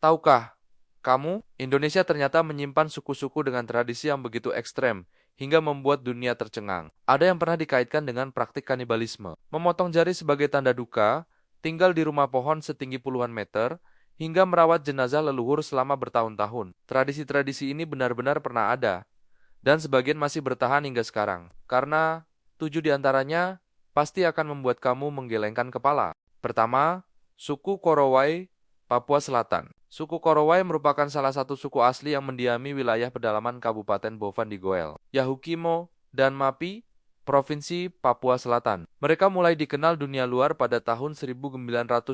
Tahukah kamu, Indonesia ternyata menyimpan suku-suku dengan tradisi yang begitu ekstrem hingga membuat dunia tercengang. Ada yang pernah dikaitkan dengan praktik kanibalisme, memotong jari sebagai tanda duka, tinggal di rumah pohon setinggi puluhan meter, hingga merawat jenazah leluhur selama bertahun-tahun. Tradisi-tradisi ini benar-benar pernah ada, dan sebagian masih bertahan hingga sekarang. Karena 7 diantaranya pasti akan membuat kamu menggelengkan kepala. Pertama, suku Korowai, Papua Selatan. Suku Korowai merupakan salah satu suku asli yang mendiami wilayah pedalaman Kabupaten Bovan di Goel, Yahukimo, dan Mapi, Provinsi Papua Selatan. Mereka mulai dikenal dunia luar pada tahun 1974.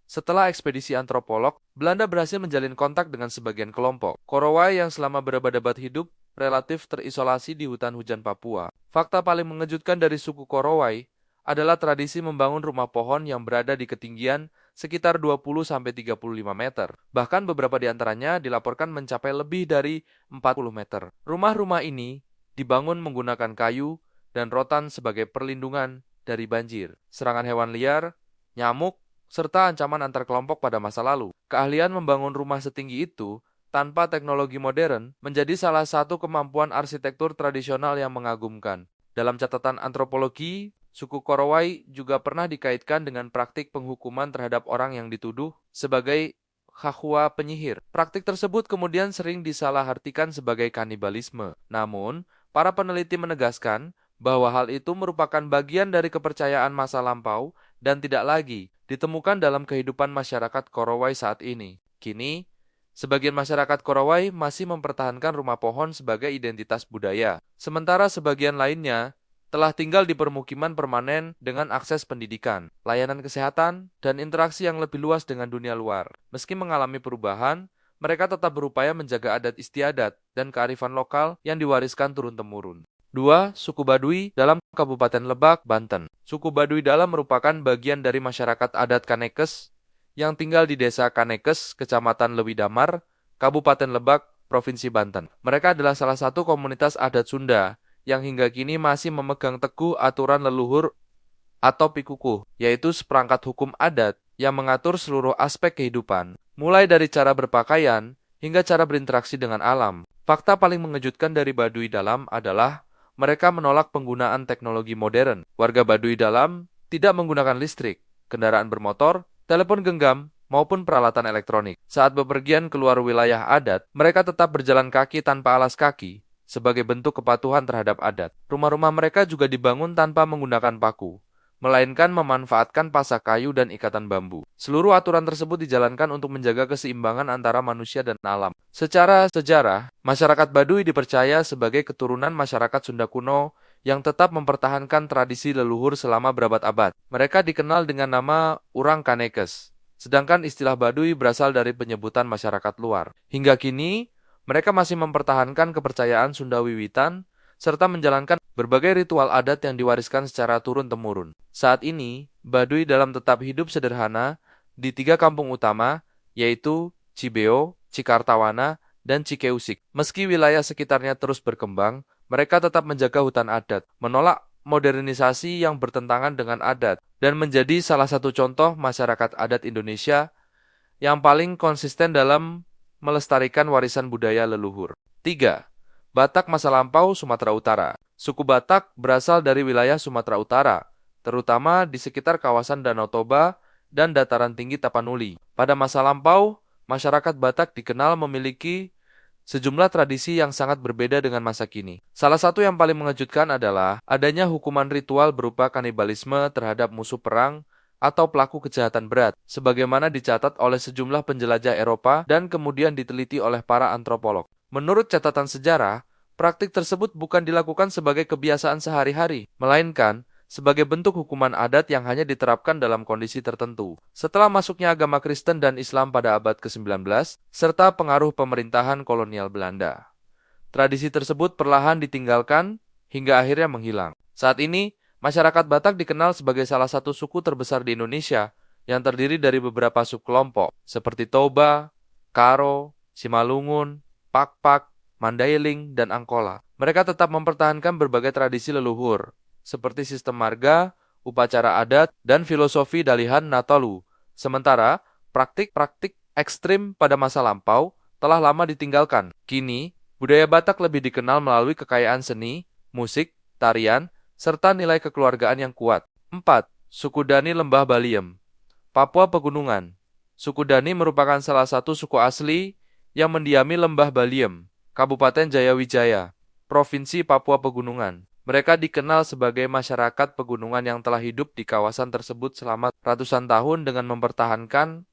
Setelah ekspedisi antropolog, Belanda berhasil menjalin kontak dengan sebagian kelompok Korowai yang selama berabad-abad hidup relatif terisolasi di hutan hujan Papua. Fakta paling mengejutkan dari suku Korowai adalah tradisi membangun rumah pohon yang berada di ketinggian sekitar 20-35 meter. Bahkan beberapa di antaranya dilaporkan mencapai lebih dari 40 meter. Rumah-rumah ini dibangun menggunakan kayu dan rotan sebagai perlindungan dari banjir, serangan hewan liar, nyamuk, serta ancaman antar kelompok pada masa lalu. Keahlian membangun rumah setinggi itu tanpa teknologi modern menjadi salah satu kemampuan arsitektur tradisional yang mengagumkan. Dalam catatan antropologi, suku Korowai juga pernah dikaitkan dengan praktik penghukuman terhadap orang yang dituduh sebagai khahwa penyihir. Praktik tersebut kemudian sering disalahartikan sebagai kanibalisme. Namun, para peneliti menegaskan bahwa hal itu merupakan bagian dari kepercayaan masa lampau dan tidak lagi ditemukan dalam kehidupan masyarakat Korowai saat ini. Kini, sebagian masyarakat Korowai masih mempertahankan rumah pohon sebagai identitas budaya, sementara sebagian lainnya telah tinggal di permukiman permanen dengan akses pendidikan, layanan kesehatan, dan interaksi yang lebih luas dengan dunia luar. Meski mengalami perubahan, mereka tetap berupaya menjaga adat istiadat dan kearifan lokal yang diwariskan turun-temurun. 2. Suku Baduy dalam Kabupaten Lebak, Banten. Suku Baduy dalam merupakan bagian dari masyarakat adat Kanekes yang tinggal di Desa Kanekes, Kecamatan Lewidamar, Kabupaten Lebak, Provinsi Banten. Mereka adalah salah satu komunitas adat Sunda yang hingga kini masih memegang teguh aturan leluhur atau pikukuh, yaitu seperangkat hukum adat yang mengatur seluruh aspek kehidupan, mulai dari cara berpakaian hingga cara berinteraksi dengan alam. Fakta paling mengejutkan dari Baduy Dalam adalah mereka menolak penggunaan teknologi modern. Warga Baduy Dalam tidak menggunakan listrik, kendaraan bermotor, telepon genggam, maupun peralatan elektronik. Saat bepergian keluar wilayah adat, mereka tetap berjalan kaki tanpa alas kaki, sebagai bentuk kepatuhan terhadap adat. Rumah-rumah mereka juga dibangun tanpa menggunakan paku, melainkan memanfaatkan pasak kayu dan ikatan bambu. Seluruh aturan tersebut dijalankan untuk menjaga keseimbangan antara manusia dan alam. Secara sejarah, masyarakat Baduy dipercaya sebagai keturunan masyarakat Sunda kuno yang tetap mempertahankan tradisi leluhur selama berabad-abad. Mereka dikenal dengan nama Urang Kanekes, sedangkan istilah Baduy berasal dari penyebutan masyarakat luar. Hingga kini, mereka masih mempertahankan kepercayaan Sunda Wiwitan, serta menjalankan berbagai ritual adat yang diwariskan secara turun-temurun. Saat ini, Baduy Dalam tetap hidup sederhana di 3 kampung utama, yaitu Cibeo, Cikartawana, dan Cikeusik. Meski wilayah sekitarnya terus berkembang, mereka tetap menjaga hutan adat, menolak modernisasi yang bertentangan dengan adat, dan menjadi salah satu contoh masyarakat adat Indonesia yang paling konsisten dalam melestarikan warisan budaya leluhur. 3. Batak masa lampau Sumatera Utara. Suku Batak berasal dari wilayah Sumatera Utara, terutama di sekitar kawasan Danau Toba dan dataran tinggi Tapanuli. Pada masa lampau, masyarakat Batak dikenal memiliki sejumlah tradisi yang sangat berbeda dengan masa kini. Salah satu yang paling mengejutkan adalah adanya hukuman ritual berupa kanibalisme terhadap musuh perang atau pelaku kejahatan berat, sebagaimana dicatat oleh sejumlah penjelajah Eropa dan kemudian diteliti oleh para antropolog. Menurut catatan sejarah, praktik tersebut bukan dilakukan sebagai kebiasaan sehari-hari, melainkan sebagai bentuk hukuman adat yang hanya diterapkan dalam kondisi tertentu. Setelah masuknya agama Kristen dan Islam pada abad ke-19, serta pengaruh pemerintahan kolonial Belanda, tradisi tersebut perlahan ditinggalkan hingga akhirnya menghilang. Saat ini, masyarakat Batak dikenal sebagai salah satu suku terbesar di Indonesia yang terdiri dari beberapa subkelompok seperti Toba, Karo, Simalungun, Pakpak, Mandailing, dan Angkola. Mereka tetap mempertahankan berbagai tradisi leluhur, seperti sistem marga, upacara adat, dan filosofi Dalihan Natalu. Sementara, praktik-praktik ekstrim pada masa lampau telah lama ditinggalkan. Kini, budaya Batak lebih dikenal melalui kekayaan seni, musik, tarian, serta nilai kekeluargaan yang kuat. 4. Suku Dani Lembah Baliem, Papua Pegunungan. Suku Dani merupakan salah satu suku asli yang mendiami Lembah Baliem, Kabupaten Jayawijaya, Provinsi Papua Pegunungan. Mereka dikenal sebagai masyarakat pegunungan yang telah hidup di kawasan tersebut selama ratusan tahun dengan mempertahankan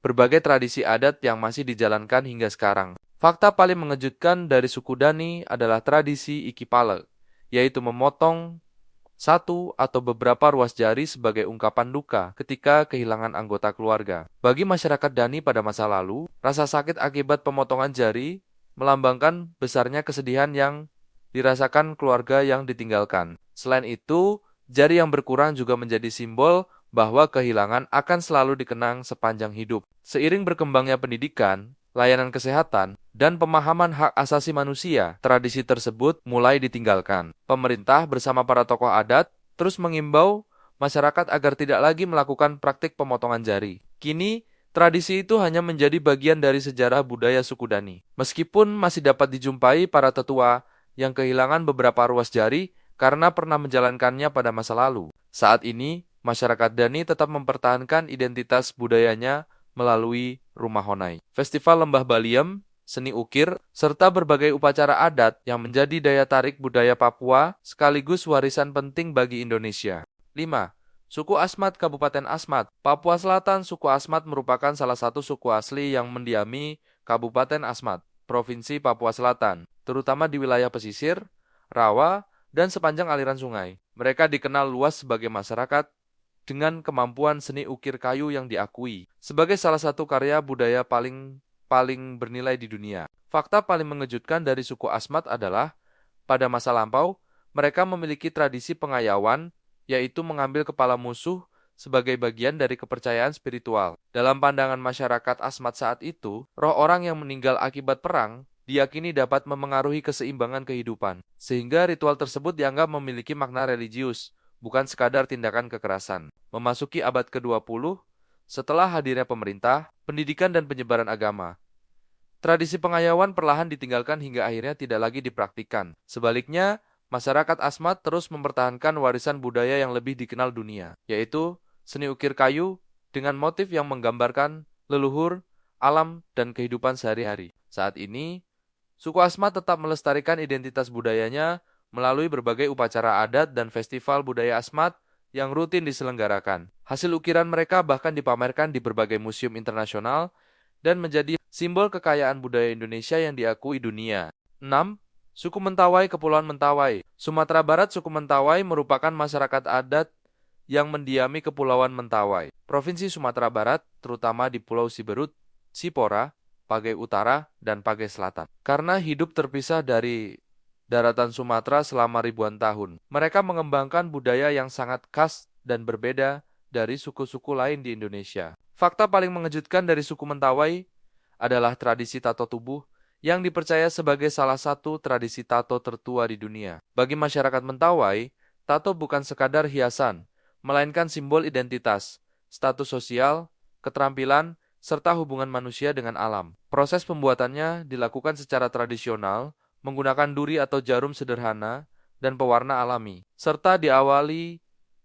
berbagai tradisi adat yang masih dijalankan hingga sekarang. Fakta paling mengejutkan dari suku Dani adalah tradisi Ikipale, yaitu memotong satu atau beberapa ruas jari sebagai ungkapan duka ketika kehilangan anggota keluarga. Bagi masyarakat Dani pada masa lalu, rasa sakit akibat pemotongan jari melambangkan besarnya kesedihan yang dirasakan keluarga yang ditinggalkan. Selain itu, jari yang berkurang juga menjadi simbol bahwa kehilangan akan selalu dikenang sepanjang hidup. Seiring berkembangnya pendidikan, layanan kesehatan, dan pemahaman hak asasi manusia, tradisi tersebut mulai ditinggalkan. Pemerintah bersama para tokoh adat terus mengimbau masyarakat agar tidak lagi melakukan praktik pemotongan jari. Kini, tradisi itu hanya menjadi bagian dari sejarah budaya suku Dani. Meskipun masih dapat dijumpai para tetua yang kehilangan beberapa ruas jari karena pernah menjalankannya pada masa lalu. Saat ini, masyarakat Dani tetap mempertahankan identitas budayanya melalui Rumah Honai, Festival Lembah Baliem, seni ukir, serta berbagai upacara adat yang menjadi daya tarik budaya Papua sekaligus warisan penting bagi Indonesia. 5. Suku Asmat Kabupaten Asmat, Papua Selatan. Suku Asmat merupakan salah satu suku asli yang mendiami Kabupaten Asmat, Provinsi Papua Selatan, terutama di wilayah pesisir, rawa, dan sepanjang aliran sungai. Mereka dikenal luas sebagai masyarakat dengan kemampuan seni ukir kayu yang diakui sebagai salah satu karya budaya paling bernilai di dunia. Fakta paling mengejutkan dari suku Asmat adalah, pada masa lampau, mereka memiliki tradisi pengayauan, yaitu mengambil kepala musuh sebagai bagian dari kepercayaan spiritual. Dalam pandangan masyarakat Asmat saat itu, roh orang yang meninggal akibat perang diyakini dapat memengaruhi keseimbangan kehidupan, sehingga ritual tersebut dianggap memiliki makna religius, bukan sekadar tindakan kekerasan. Memasuki abad ke-20, setelah hadirnya pemerintah, pendidikan dan penyebaran agama, tradisi pengayauan perlahan ditinggalkan hingga akhirnya tidak lagi dipraktikkan. Sebaliknya, masyarakat Asmat terus mempertahankan warisan budaya yang lebih dikenal dunia, yaitu seni ukir kayu dengan motif yang menggambarkan leluhur, alam, dan kehidupan sehari-hari. Saat ini, suku Asmat tetap melestarikan identitas budayanya melalui berbagai upacara adat dan festival budaya Asmat yang rutin diselenggarakan. Hasil ukiran mereka bahkan dipamerkan di berbagai museum internasional dan menjadi simbol kekayaan budaya Indonesia yang diakui dunia. 6. Suku Mentawai Kepulauan Mentawai, Sumatera Barat. Suku Mentawai merupakan masyarakat adat yang mendiami Kepulauan Mentawai, Provinsi Sumatera Barat, terutama di Pulau Siberut, Sipora, Pagai Utara, dan Pagai Selatan. Karena hidup terpisah dari daratan Sumatera selama ribuan tahun, mereka mengembangkan budaya yang sangat khas dan berbeda dari suku-suku lain di Indonesia. Fakta paling mengejutkan dari suku Mentawai adalah tradisi tato tubuh yang dipercaya sebagai salah satu tradisi tato tertua di dunia. Bagi masyarakat Mentawai, tato bukan sekadar hiasan, melainkan simbol identitas, status sosial, keterampilan, serta hubungan manusia dengan alam. Proses pembuatannya dilakukan secara tradisional, menggunakan duri atau jarum sederhana dan pewarna alami, serta diawali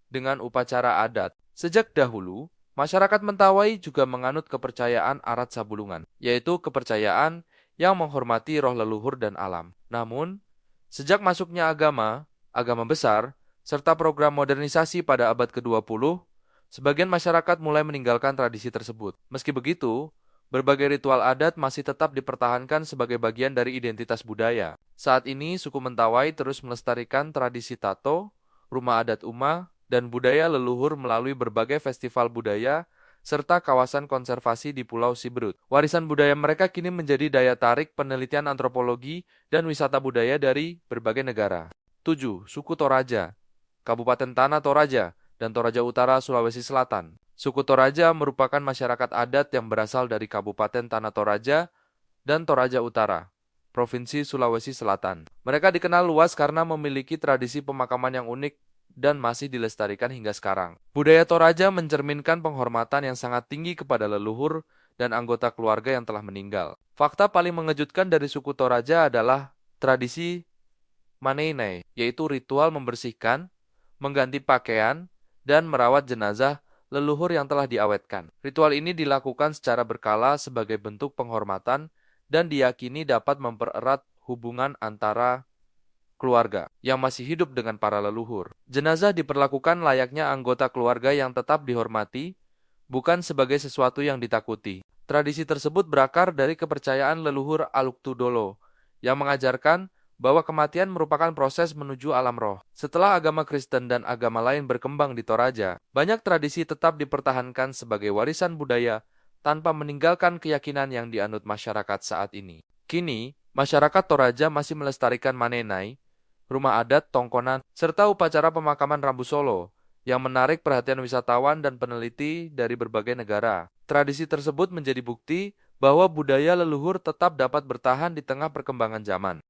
dengan upacara adat. Sejak dahulu, masyarakat Mentawai juga menganut kepercayaan Arat Sabulungan, yaitu kepercayaan yang menghormati roh leluhur dan alam. Namun, sejak masuknya agama besar, serta program modernisasi pada abad ke-20, sebagian masyarakat mulai meninggalkan tradisi tersebut. Meski begitu, berbagai ritual adat masih tetap dipertahankan sebagai bagian dari identitas budaya. Saat ini, suku Mentawai terus melestarikan tradisi tato, rumah adat Uma, dan budaya leluhur melalui berbagai festival budaya serta kawasan konservasi di Pulau Siberut. Warisan budaya mereka kini menjadi daya tarik penelitian antropologi dan wisata budaya dari berbagai negara. 7. Suku Toraja, Kabupaten Tanah Toraja, dan Toraja Utara, Sulawesi Selatan. Suku Toraja merupakan masyarakat adat yang berasal dari Kabupaten Tanah Toraja dan Toraja Utara, Provinsi Sulawesi Selatan. Mereka dikenal luas karena memiliki tradisi pemakaman yang unik dan masih dilestarikan hingga sekarang. Budaya Toraja mencerminkan penghormatan yang sangat tinggi kepada leluhur dan anggota keluarga yang telah meninggal. Fakta paling mengejutkan dari suku Toraja adalah tradisi Manenai, yaitu ritual membersihkan, mengganti pakaian, dan merawat jenazah leluhur yang telah diawetkan. Ritual ini dilakukan secara berkala sebagai bentuk penghormatan dan diyakini dapat mempererat hubungan antara keluarga yang masih hidup dengan para leluhur. Jenazah diperlakukan layaknya anggota keluarga yang tetap dihormati, bukan sebagai sesuatu yang ditakuti. Tradisi tersebut berakar dari kepercayaan leluhur Aluk-Tudolo yang mengajarkan bahwa kematian merupakan proses menuju alam roh. Setelah agama Kristen dan agama lain berkembang di Toraja, banyak tradisi tetap dipertahankan sebagai warisan budaya tanpa meninggalkan keyakinan yang dianut masyarakat saat ini. Kini, masyarakat Toraja masih melestarikan Manenai, rumah adat Tongkonan, serta upacara pemakaman Rambu Solo yang menarik perhatian wisatawan dan peneliti dari berbagai negara. Tradisi tersebut menjadi bukti bahwa budaya leluhur tetap dapat bertahan di tengah perkembangan zaman.